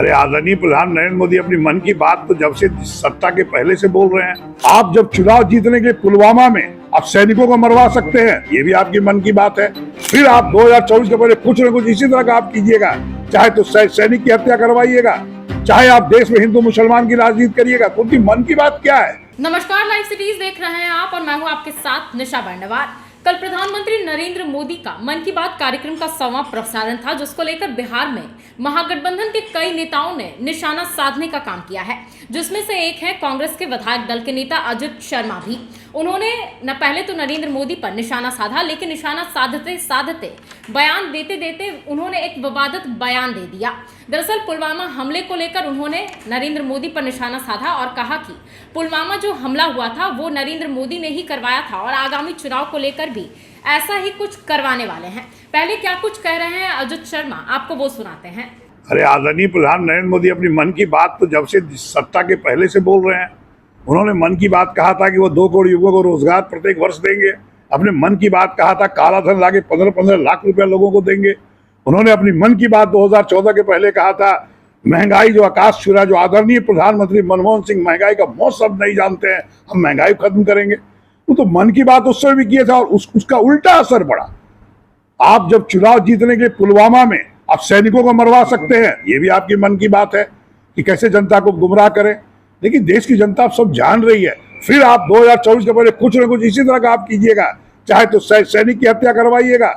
अरे आदरणीय प्रधान नरेंद्र मोदी अपनी मन की बात तो जब से सत्ता के पहले से बोल रहे हैं। आप जब चुनाव जीतने के पुलवामा में आप सैनिकों को मरवा सकते हैं, ये भी आपकी मन की बात है। फिर आप 2024 के पहले कुछ न कुछ इसी तरह का आप कीजिएगा, चाहे तो सैनिक की हत्या करवाइएगा, चाहे आप देश में हिंदू मुसलमान की राजनीति करिएगा। तो उनकी मन की बात क्या है? नमस्कार, लाइव सिटीज देख रहे हैं आप और मैं हूं आपके साथ निशा बंडवार। कल प्रधानमंत्री नरेंद्र मोदी का मन की बात कार्यक्रम का 100वां प्रसारण था, जिसको लेकर बिहार में महागठबंधन के कई नेताओं ने निशाना साधने का काम किया है, जिसमें से एक है कांग्रेस के विधायक दल के नेता अजित शर्मा भी। उन्होंने न पहले तो नरेंद्र मोदी पर निशाना साधा, लेकिन निशाना साधते साधते बयान देते देते उन्होंने एक विवादित बयान दे दिया। दरअसल पुलवामा हमले को लेकर उन्होंने नरेंद्र मोदी पर निशाना साधा और कहा कि पुलवामा जो हमला हुआ था वो नरेंद्र मोदी ने ही करवाया था और आगामी चुनाव को लेकर भी ऐसा ही कुछ करवाने वाले हैं। पहले क्या कुछ कह रहे हैं अजित शर्मा, आपको वो सुनाते हैं। अरे आदरणीय प्रधान नरेंद्र मोदी अपनी मन की बात तो जब से सत्ता के पहले से बोल रहे हैं। उन्होंने मन की बात कहा था कि वो 2 करोड़ युवकों को रोजगार प्रत्येक वर्ष देंगे। अपने मन की बात कहा था काला धन लाके 15-15 लाख रुपया लोगों को देंगे। उन्होंने अपनी मन की बात 2014 के पहले कहा था महंगाई जो आकाश छू रहा है, जो आदरणीय प्रधानमंत्री मनमोहन सिंह महंगाई का मौत शब्द नहीं जानते हैं, हम महंगाई खत्म करेंगे। वो तो मन की बात उस समय भी किए थे और उसका उल्टा असर पड़ा। आप जब चुनाव जीतने के पुलवामा में आप सैनिकों को मरवा सकते हैं, ये भी आपकी मन की बात है कि कैसे जनता को गुमराह करें। लेकिन देश की जनता आप सब जान रही है। फिर आप 2024 के पहले कुछ न कुछ इसी तरह का आप कीजिएगा, चाहे तो सैनिक की हत्या करवाइएगा,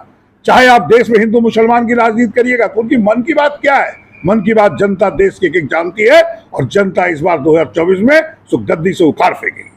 चाहे आप देश में हिंदू मुसलमान की राजनीति करिएगा। तो उनकी मन की बात क्या है? मन की बात जनता देश की एक जानती है और जनता इस बार 2024 में गद्दी से उखाड़ फेंकेगी।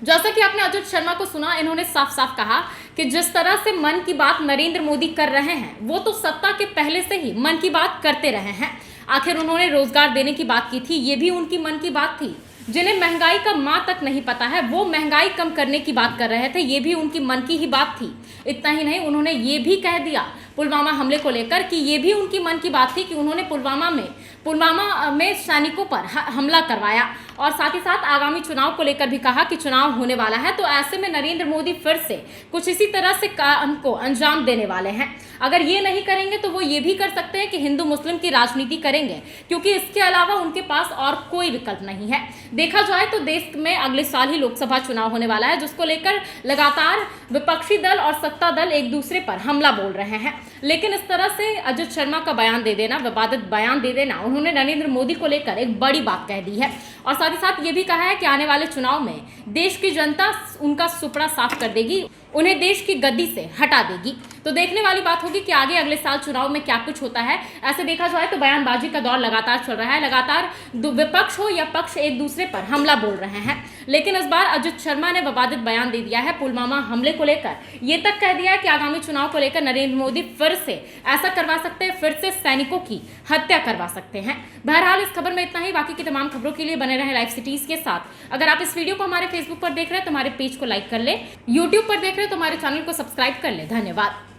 जैसा कि आपने अजित शर्मा को सुना, इन्होंने साफ साफ कहा कि जिस तरह से मन की बात नरेंद्र मोदी कर रहे हैं वो तो सत्ता के पहले से ही मन की बात करते रहे हैं। आखिर उन्होंने रोजगार देने की बात की थी, ये भी उनकी मन की बात थी। जिन्हें महंगाई का माँ तक नहीं पता है वो महंगाई कम करने की बात कर रहे थे, ये भी उनकी मन की ही बात थी। इतना ही नहीं, उन्होंने ये भी कह दिया पुलवामा हमले को लेकर कि ये भी उनकी मन की बात थी कि उन्होंने पुलवामा में सैनिकों पर हमला करवाया और साथ ही साथ आगामी चुनाव को लेकर भी कहा कि चुनाव होने वाला है, तो ऐसे में नरेंद्र मोदी फिर से कुछ इसी तरह से काम को अंजाम देने वाले हैं। अगर ये नहीं करेंगे तो वो ये भी कर सकते हैं कि हिंदू मुस्लिम की राजनीति करेंगे, क्योंकि इसके अलावा उनके पास और कोई विकल्प नहीं है। देखा जाए तो देश में अगले साल ही लोकसभा चुनाव होने वाला है, जिसको लेकर लगातार विपक्षी दल और सत्ता दल एक दूसरे पर हमला बोल रहे हैं। लेकिन इस तरह से अजित शर्मा का बयान दे देना, विवादित बयान दे देना, उन्होंने नरेंद्र मोदी को लेकर एक बड़ी बात कह दी है और साथ ही साथ ये भी कहा है कि आने वाले चुनाव में देश की जनता उनका सुपड़ा साफ कर देगी, उन्हें देश की गद्दी से हटा देगी। तो देखने वाली बात होगी कि आगे अगले साल चुनाव में क्या कुछ होता है। ऐसे देखा जाए तो बयानबाजी का दौर लगातार चल रहा है, लगातार विपक्ष हो या पक्ष एक दूसरे पर हमला बोल रहे हैं। लेकिन इस बार अजित शर्मा ने विवादित बयान दे दिया है पुलवामा हमले को लेकर। ये तक कह दिया है कि आगामी चुनाव को लेकर नरेंद्र मोदी फिर से ऐसा करवा सकते हैं, फिर से सैनिकों की हत्या करवा सकते हैं। बहरहाल इस खबर में इतना ही। बाकी की तमाम खबरों के लिए बने रहे लाइव सिटीज के साथ। अगर आप इस वीडियो को हमारे फेसबुक पर देख रहे हैं तो हमारे पेज को लाइक कर ले, यूट्यूब पर देख रहे हैं तो हमारे चैनल को सब्सक्राइब कर ले। धन्यवाद।